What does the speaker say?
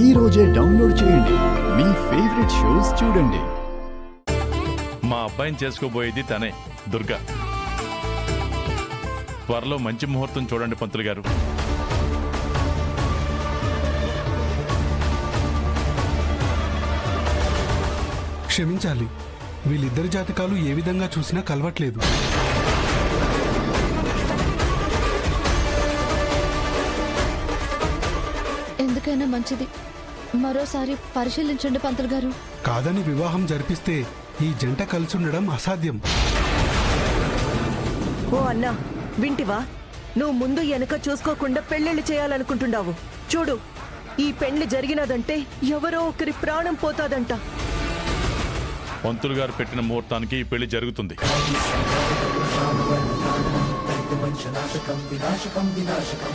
ఈ రోజే డౌన్లోడ్ చేయండి. మీ ఫేవరెట్ షోస్ చూడండి. మా అబ్బాయిని చేసుకోబోయేది తనే, దుర్గా. త్వరలో మంచి ముహూర్తం చూడండి పంతులు గారు. క్షమించాలి, వీళ్ళిద్దరి జాతకాలు ఏ విధంగా చూసినా కలవట్లేదు. ఎందుకైనా మంచిది మరోసారి పరిశీలించండి పంతులు గారు. కాదని వివాహం జరిపిస్తే ఈ జంట కలిసుండడం అసాధ్యం. ఓ అన్నా, వింటివా? నువ్వు ముందు వెనక చూసుకోకుండా పెళ్ళిళ్ళు చేయాలనుకుంటున్నావు. చూడు, ఈ పెళ్లి జరిగినదంటే ఎవరో ఒకరి ప్రాణం పోతాదంట. పంతులు గారు పెట్టిన ముహూర్తానికి ఈ పెళ్లి జరుగుతుంది. వినాశకం వినాశకం